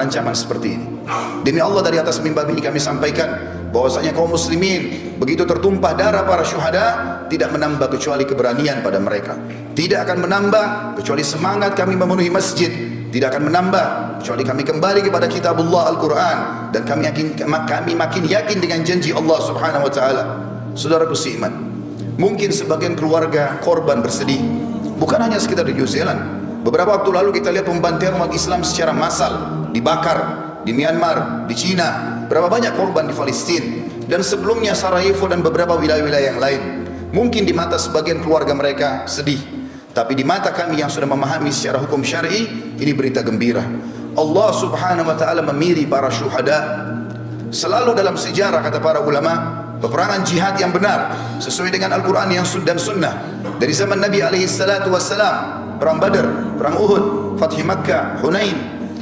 ancaman seperti ini. Demi Allah, dari atas mimbar ini kami sampaikan bahwasanya kaum muslimin begitu tertumpah darah para syuhada tidak menambah kecuali keberanian pada mereka. Tidak akan menambah kecuali semangat kami memenuhi masjid. Tidak akan menambah kecuali kami kembali kepada kitabullah Al-Quran, dan kami makin yakin dengan janji Allah Subhanahu wa taala. Saudaraku seiman, mungkin sebagian keluarga korban bersedih, bukan hanya sekitar di New Zealand. Beberapa waktu lalu kita lihat pembantaian umat Islam secara massal, dibakar di Myanmar, di Cina, berapa banyak korban di Palestina, dan sebelumnya Sarajevo dan beberapa wilayah-wilayah yang lain. Mungkin di mata sebagian keluarga mereka sedih, tapi di mata kami yang sudah memahami secara hukum syar'i, ini berita gembira. Allah Subhanahu wa taala memilih para syuhada. Selalu dalam sejarah, kata para ulama, peperangan jihad yang benar sesuai dengan Al-Quran yang dan Sunnah dari zaman Nabi alaihi salatu wassalam, perang Badar, perang Uhud, Fathi Makkah, Hunain,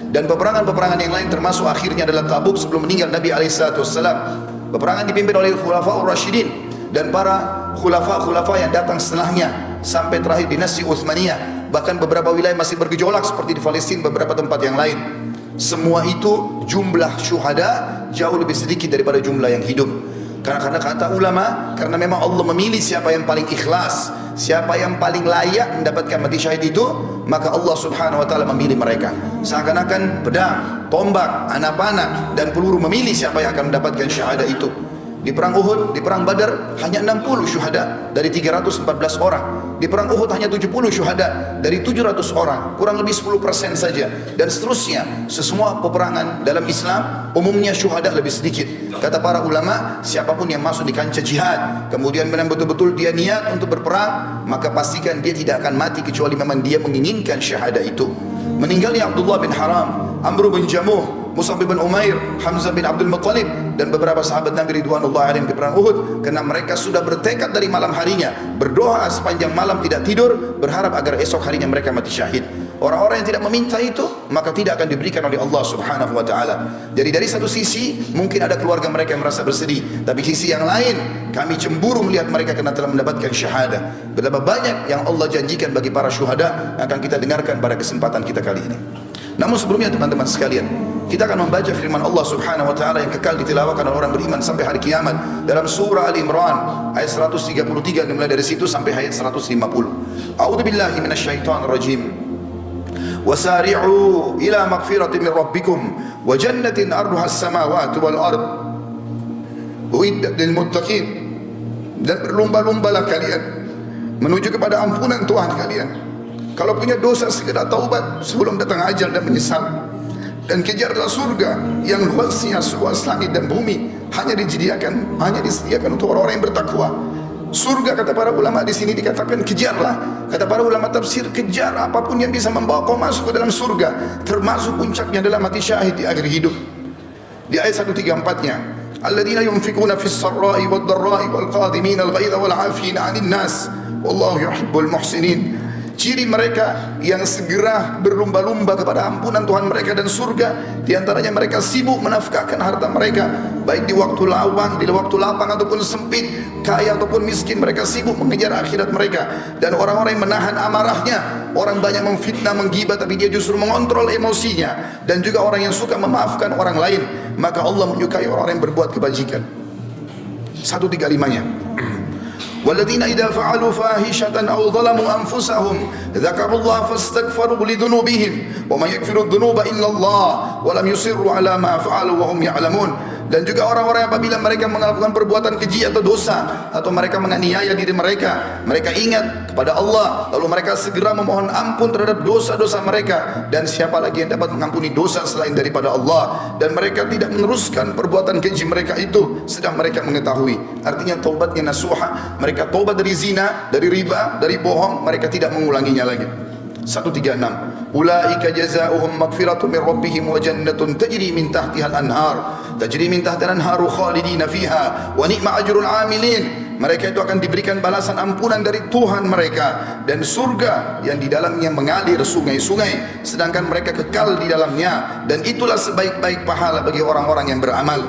dan peperangan-peperangan yang lain, termasuk akhirnya adalah Tabuk sebelum meninggal Nabi alaihi salatu wassalam. Peperangan dipimpin oleh Khulafaur Rasyidin dan para khulafa yang datang setelahnya sampai terakhir dinasti Utsmaniyah. Bahkan beberapa wilayah masih bergejolak seperti di Palestina, beberapa tempat yang lain. Semua itu jumlah syuhada jauh lebih sedikit daripada jumlah yang hidup. Karena kata ulama, karena memang Allah memilih siapa yang paling ikhlas, siapa yang paling layak mendapatkan mati syahid itu, maka Allah Subhanahu wa taala memilih mereka. Seakan-akan pedang, tombak, anak panah dan peluru memilih siapa yang akan mendapatkan syahadah itu. Di perang Uhud, di perang Badar hanya 60 syuhada dari 314 orang. Di perang Uhud hanya 70 syuhada dari 700 orang, kurang lebih 10% saja, dan seterusnya. Semua peperangan dalam Islam umumnya syuhada lebih sedikit. Kata para ulama, siapapun yang masuk di kancah jihad kemudian memang betul-betul dia niat untuk berperang, maka pastikan dia tidak akan mati kecuali memang dia menginginkan syahadah itu. Meninggalnya Abdullah bin Haram, Amr bin Jamuh, Mus'ab bin Umair, Hamzah bin Abdul Muttalib, dan beberapa sahabat Nabi ridwanullah alaihim di perang Uhud, karena mereka sudah bertekad dari malam harinya, berdoa sepanjang malam tidak tidur, berharap agar esok harinya mereka mati syahid. Orang-orang yang tidak meminta itu, maka tidak akan diberikan oleh Allah Subhanahu wa taala. Jadi dari satu sisi mungkin ada keluarga mereka yang merasa bersedih, tapi sisi yang lain kami cemburu melihat mereka karena telah mendapatkan syahadah. Betapa banyak yang Allah janjikan bagi para syuhada akan kita dengarkan pada kesempatan kita kali ini. Namun sebelumnya teman-teman sekalian, kita akan membaca firman Allah Subhanahu wa taala yang kekal ditilawahkan oleh orang beriman sampai hari kiamat dalam surah Ali Imran ayat 133, dimulai dari situ sampai ayat 150. A'udzubillahi minasyaitonir rajim. Wasari'u ila maghfiratin min rabbikum wa jannatin arduha as-samawati wal ard uiddat lil muttaqin. Dan berlomba-lombalah kalian menuju kepada ampunan Tuhan kalian. Kalau punya dosa segera taubat sebelum datang ajal dan menyesal. Dan kejarlah surga yang luasnya seluas langit dan bumi, hanya disediakan untuk orang-orang yang bertakwa. Surga, kata para ulama di sini dikatakan kejarlah. Kata para ulama tafsir, kejar apapun yang bisa membawa kau masuk ke dalam surga, termasuk puncaknya adalah mati syahid di akhir hidup. Di ayat 134-nya, alladzina yunfikuna fis sarra'i wad dharra'i wal qadhimina al ghaidha wal 'afina 'anil nas wallahu yuhibbul muhsinin. Ciri mereka yang segera berlomba-lomba kepada ampunan Tuhan mereka dan surga, di antaranya mereka sibuk menafkahkan harta mereka, baik di waktu lapang ataupun sempit, kaya ataupun miskin, mereka sibuk mengejar akhirat mereka. Dan orang-orang yang menahan amarahnya, orang banyak memfitnah, menggibah, tapi dia justru mengontrol emosinya, dan juga orang yang suka memaafkan orang lain, maka Allah menyukai orang-orang yang berbuat kebajikan. 135-nya. والذين إذا فعلوا فاحشة أو ظلموا أنفسهم ذكروا الله فاستغفروا لذنوبهم وما يغفر الذنوب إلا الله ولم يصروا على ما فعلوا وهم يعلمون. Dan juga orang-orang apabila mereka melakukan perbuatan keji atau dosa, atau mereka menganiaya diri mereka, mereka ingat kepada Allah, lalu mereka segera memohon ampun terhadap dosa-dosa mereka. Dan siapa lagi yang dapat mengampuni dosa selain daripada Allah? Dan mereka tidak meneruskan perbuatan keji mereka itu sedang mereka mengetahui. Artinya taubatnya nasuha, mereka taubat dari zina, dari riba, dari bohong, mereka tidak mengulanginya lagi. 136. Ulaika jazaohum maghfiratun min rabbihim wa jannatun tajri min tahtiha al-anhar tajri min tahtiha al-anharu khalidina fiha wa ni'ma ajrul 'amilin. Mereka itu akan diberikan balasan ampunan dari Tuhan mereka dan surga yang di dalamnya mengalir sungai-sungai, sedangkan mereka kekal di dalamnya, dan itulah sebaik-baik pahala bagi orang-orang yang beramal.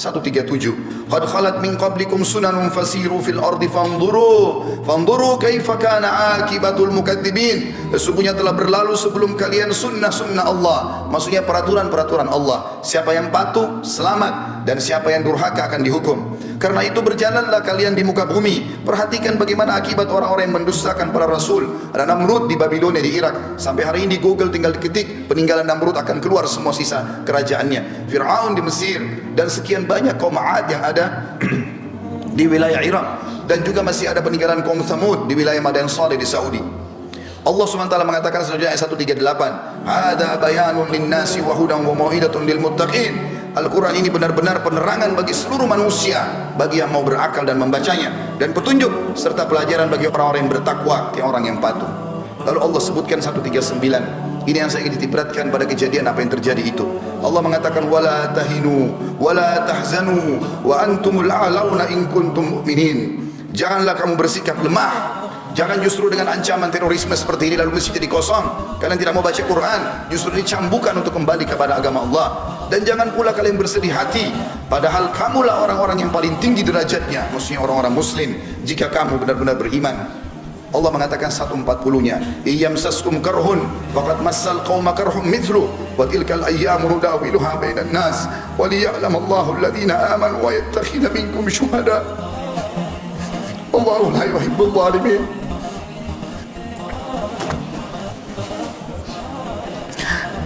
137. Qad khalat min qablikum sunanun fasiru fil ardi fanzuru kaifa kana akibatul mukadzibin. Sesungguhnya telah berlalu sebelum kalian sunnah-sunnah Allah, maksudnya peraturan-peraturan Allah. Siapa yang patuh selamat, dan siapa yang durhaka akan dihukum. Karena itu berjalanlah kalian di muka bumi, perhatikan bagaimana akibat orang-orang yang mendustakan para rasul. Ada Namrud di Babilonia di Irak. Sampai hari ini di Google tinggal diketik peninggalan Namrud akan keluar semua sisa kerajaannya. Fir'aun di Mesir, dan sekian banyak kaum Ad yang ada di wilayah Irak, dan juga masih ada peninggalan kaum Thamud di wilayah Madian Saleh di Saudi. Allah SWT mengatakan selanjutnya ayat 138, "Hada bayanun linnasi wa hudan wa mau'idatun lil muttaqin." Al-Quran ini benar-benar penerangan bagi seluruh manusia, bagi yang mau berakal dan membacanya, dan petunjuk serta pelajaran bagi orang-orang yang bertakwa, orang yang patuh. Lalu Allah sebutkan 139. Ini yang saya ingin ditiberatkan pada kejadian apa yang terjadi itu. Allah mengatakan wala tahinu wala tahzanu wa antumul a'launa in kuntum mu'minin. Janganlah kamu bersikap lemah. Jangan justru dengan ancaman terorisme seperti ini lalu masjid jadi kosong. Kalian tidak mau baca Quran, justru dicambukan untuk kembali kepada agama Allah. Dan jangan pula kalian bersedih hati, padahal kamulah orang-orang yang paling tinggi derajatnya, maksudnya orang-orang muslim, jika kamu benar-benar beriman. Allah mengatakan 140-nya, "Iyamsaskum karhun faqad massal qauma karhum mithlu wa tilkal ayyamu nudawiluha bainan nas wa liya'lamallahu alladhina amanu wa yattakhidha minkum syuhada. Wallahu la yuhibbul zalimin."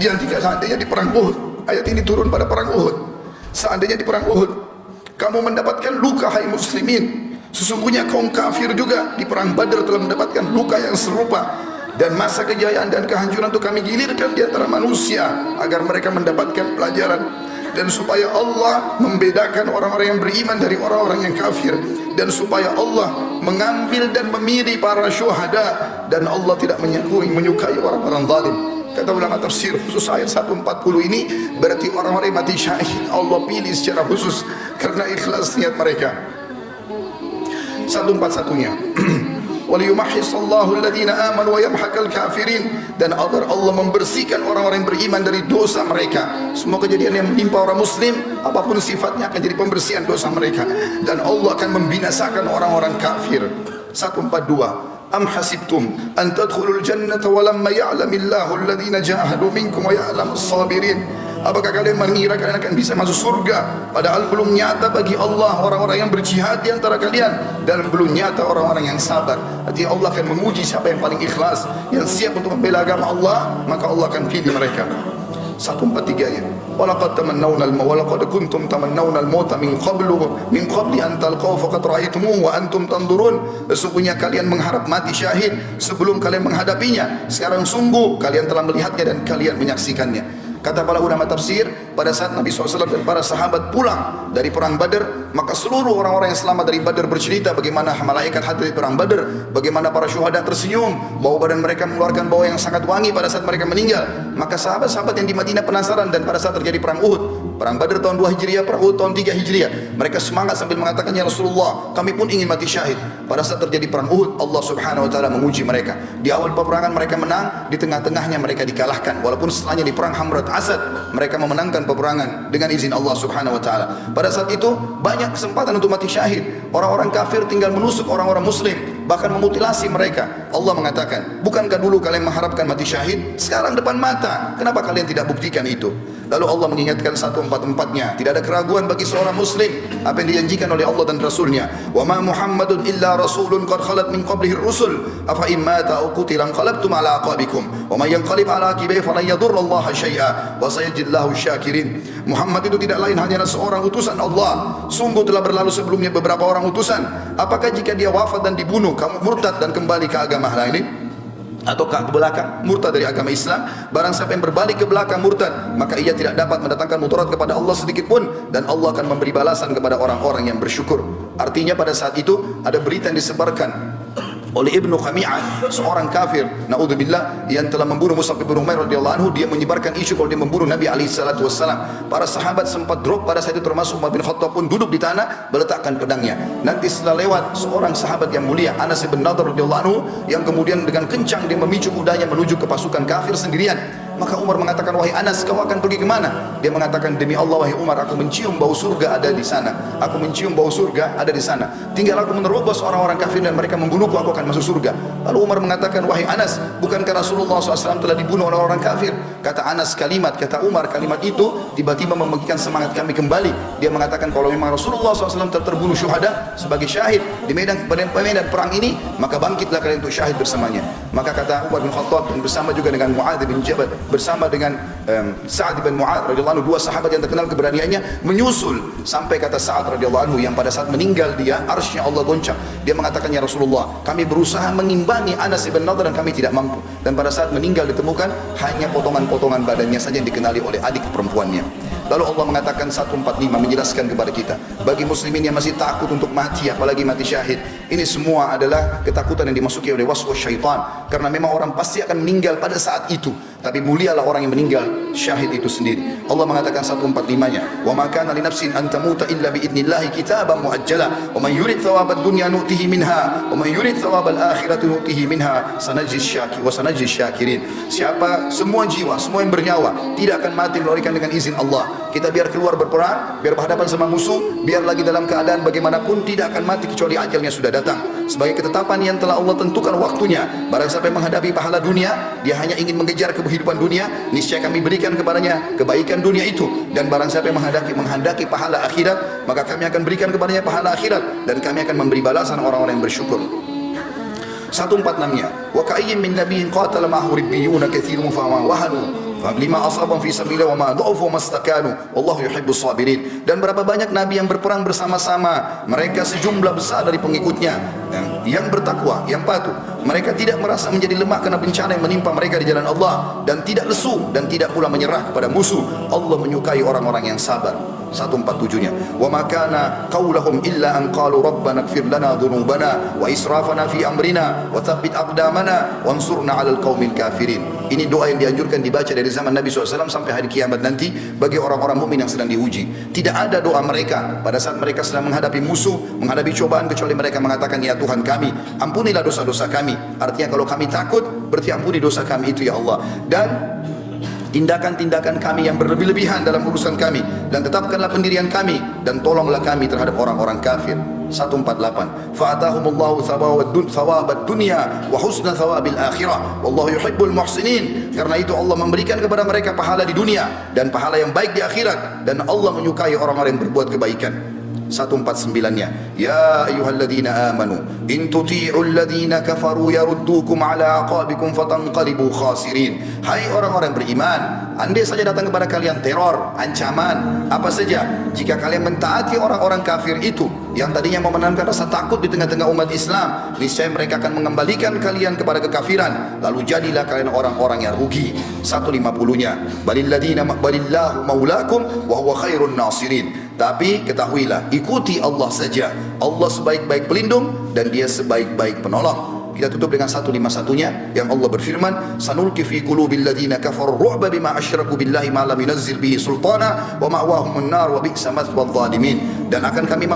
Dan jika seandainya di perang Uhud, ayat ini turun pada perang Uhud, seandainya di perang Uhud kamu mendapatkan luka hai muslimin, sesungguhnya kaum kafir juga di perang Badar telah mendapatkan luka yang serupa, dan masa kejayaan dan kehancuran itu kami gilirkan di antara manusia agar mereka mendapatkan pelajaran, dan supaya Allah membedakan orang-orang yang beriman dari orang-orang yang kafir, dan supaya Allah mengambil dan memilih para syuhada, dan Allah tidak menyukai orang-orang zalim. Kata ulama tafsir khusus ayat 140 ini berarti orang-orang yang mati syahid Allah pilih secara khusus karena ikhlas niat mereka. 141-nya waliyumahhisallahu alladhina amanu wa yamhaqal kafirin, dan agar Allah membersihkan orang-orang yang beriman dari dosa mereka. Semua kejadian yang menimpa orang muslim apapun sifatnya akan jadi pembersihan dosa mereka, dan Allah akan membinasakan orang-orang kafir. 142 Am hasibtum an tadkhulul jannata walamma ya'lamillahu alladhina jahadu minkum wa ya'lamus sabirin. Apakah kalian mengira kalian akan bisa masuk surga padahal belum nyata bagi Allah orang-orang yang berjihad di antara kalian, dan belum nyata orang-orang yang sabar. Artinya Allah akan menguji siapa yang paling ikhlas, yang siap untuk membela agama Allah, maka Allah akan pilih mereka. 143-nya walaqad tamannawna walaqad kuntum tamannawna al-mauta min qabli an talqaw faqad ra'aytumuhu wa antum tanzurun. Sesungguhnya kalian mengharap mati syahid sebelum kalian menghadapinya, sekarang sungguh kalian telah melihatnya dan kalian menyaksikannya. Kata para ulama tafsir, pada saat Nabi SAW dan para sahabat pulang dari perang Badar, maka seluruh orang-orang yang selamat dari Badar bercerita bagaimana malaikat hadir di perang Badar, bagaimana para syuhada tersenyum, bau badan mereka mengeluarkan bau yang sangat wangi pada saat mereka meninggal. Maka sahabat-sahabat yang di Madinah penasaran, dan pada saat terjadi perang Uhud, perang Badar tahun 2 Hijriah, perang Uhud tahun 3 Hijriah, mereka semangat sambil mengatakan, "Ya Rasulullah, kami pun ingin mati syahid." Pada saat terjadi perang Uhud, Allah Subhanahu wa taala menguji mereka. Di awal peperangan mereka menang, di tengah-tengahnya mereka dikalahkan. Walaupun setelahnya di perang Hamrat Asad mereka memenangkan peperangan dengan izin Allah Subhanahu wa taala. Pada saat itu banyak kesempatan untuk mati syahid. Orang-orang kafir tinggal menusuk orang-orang muslim, bahkan memutilasi mereka. Allah mengatakan, "Bukankah dulu kalian mengharapkan mati syahid? Sekarang depan mata. Kenapa kalian tidak buktikan itu?" Lalu Allah mengingatkan 144-nya, tidak ada keraguan bagi seorang muslim apa yang dijanjikan oleh Allah dan Rasulnya. "Wa ma Muhammadun illa rasulun qad khalat min qablihi ar-rusul afa in mata aw qutila qalabtum ala aqabikum wa may yanqalib ala aqibihi falan yadurrallaha syai'a wa sayajzillahu syakirin." Muhammad itu tidak lain hanya seorang utusan Allah. Sungguh telah berlalu sebelumnya beberapa orang utusan. Apakah jika dia wafat dan dibunuh kamu murtad dan kembali ke agama lain? Atau ke belakang murtad dari agama Islam? Barang siapa yang berbalik ke belakang murtad, maka ia tidak dapat mendatangkan mudarat kepada Allah sedikit pun, dan Allah akan memberi balasan kepada orang-orang yang bersyukur. Artinya pada saat itu ada berita yang disebarkan oleh Ibnu Khami'ah, seorang kafir, naudzubillah, yang telah membunuh Mus'ab bin Umair radhiyallahu anhu. Dia menyebarkan isu kalau dia membunuh Nabi alaihi salatu wassalam. Para sahabat sempat drop pada saat itu, termasuk Umar bin Khattab pun duduk di tanah meletakkan pedangnya. Nanti setelah lewat seorang sahabat yang mulia, Anas bin Nadhr radhiyallahu anhu, yang kemudian dengan kencang dia memicu kudanya menuju ke pasukan kafir sendirian. Maka Umar mengatakan, wahai Anas, kau akan pergi kemana? Dia mengatakan, demi Allah wahai Umar, aku mencium bau surga ada di sana. Aku mencium bau surga ada di sana. Tinggal aku menerobos orang-orang kafir dan mereka membunuhku, aku akan masuk surga. Lalu Umar mengatakan, wahai Anas, bukankah Rasulullah SAW telah dibunuh oleh orang kafir? Kata Anas, kata Umar, kalimat itu tiba-tiba membangkitkan semangat kami kembali. Dia mengatakan, kalau memang Rasulullah SAW telah terbunuh syuhada sebagai syahid di medan perang ini, maka bangkitlah kalian untuk syahid bersamanya. Maka kata Umar bin Khattab, dan bersama juga dengan Mu'adz bin Jabal, bersama dengan Sa'ad bin Mu'adz radhiyallahu anhu, dua sahabat yang terkenal keberaniannya, menyusul sampai kata Sa'ad radhiyallahu anhu, yang pada saat meninggal dia, arsy Allah goncang. Dia mengatakan, ya Rasulullah, kami berusaha mengimbangi Anas bin Nadhr dan kami tidak mampu. Dan pada saat meninggal ditemukan hanya potongan-potongan badannya saja yang dikenali oleh adik perempuannya. Lalu Allah mengatakan 145 menjelaskan kepada kita, bagi muslimin yang masih takut untuk mati, apalagi mati syahid, ini semua adalah ketakutan yang dimasuki oleh waswas syaitan, karena memang orang pasti akan meninggal pada saat itu, tapi mulialah orang yang meninggal syahid itu sendiri. Allah mengatakan 145-nya, wa ma kana li nafsin an tamuta illa bi idnillahi kitaban muajjala wa man yurid thawabad dunya nu'tihi minha wa man yurid thawabal akhirati nu'tihi minha sanajzi syakirin. Siapa semua jiwa, semua yang bernyawa tidak akan mati melainkan dengan izin Allah. Kita biar keluar berperang, biar berhadapan sama musuh, biar lagi dalam keadaan bagaimanapun tidak akan mati kecuali ajalnya sudah datang. Sebagai ketetapan yang telah Allah tentukan waktunya. Barang siapa yang menghadapi pahala dunia, dia hanya ingin mengejar kehidupan dunia, niscaya kami berikan kepadanya kebaikan dunia itu. Dan barang siapa yang menghendaki pahala akhirat, maka kami akan berikan kepadanya pahala akhirat, dan kami akan memberi balasan orang-orang yang bersyukur. 146-nya, wa ka'ayyin min nabiyyin qatala ma'ahu ribbiyuna katsirun fa ma wahanu lima asabam fi sabilillah wa ma dha'ufu mastakanu wallahu yuhibbus sabirin. Dan berapa banyak nabi yang berperang bersama-sama, mereka sejumlah besar dari pengikutnya yang bertakwa, yang patuh, mereka tidak merasa menjadi lemah karena bencana yang menimpa mereka di jalan Allah, dan tidak lesu dan tidak pula menyerah kepada musuh. Allah menyukai orang-orang yang sabar. 147-nya, wa ma kana qaulahum illa an qalu rabbana ighfir lana dhunubana wa israfana fi amrina wa tsabbit aqdamana wansurna 'alal qaumil kafirin. Ini doa yang dianjurkan dibaca dari zaman Nabi SAW sampai hari kiamat nanti bagi orang-orang mukmin yang sedang diuji. Tidak ada doa mereka pada saat mereka sedang menghadapi musuh, menghadapi cobaan, kecuali mereka mengatakan, ya Tuhan kami, ampunilah dosa-dosa kami. Artinya kalau kami takut, berarti ampuni dosa kami itu ya Allah. Dan tindakan-tindakan kami yang berlebih-lebihan dalam urusan kami, dan tetapkanlah pendirian kami, dan tolonglah kami terhadap orang-orang kafir. 148, fa'atahumullahu thawabad dunya wa husna thawabil akhirah wallahu yuhibbul muhsinin. Karena itu Allah memberikan kepada mereka pahala di dunia dan pahala yang baik di akhirat, dan Allah menyukai orang-orang yang berbuat kebaikan. 149-nya, ya ayyuhalladzina amanu in tuti'ul ladzina kafaru yaruddukum ala aqabikum fatanqalibu khasirin. Hai orang-orang beriman, andai saja datang kepada kalian teror, ancaman, apa saja, jika kalian mentaati orang-orang kafir itu yang tadinya mau menanamkan rasa takut di tengah-tengah umat Islam, niscaya mereka akan mengembalikan kalian kepada kekafiran, lalu jadilah kalian orang-orang yang rugi. 150-nya, balillahu maulakum wa huwa khairun nasirin. Tapi ketahuilah, ikuti Allah saja. Allah sebaik-baik pelindung dan dia sebaik-baik penolong. Kita tutup dengan 151-nya yang Allah berfirman, sanulqi fi qulubil ladzina kafaru ru'ba bima asyraku billahi ma lam yunazzil bihi sultana wa ma'wahumun nar wa bi'sa mathwal zalimin. Dan akan kami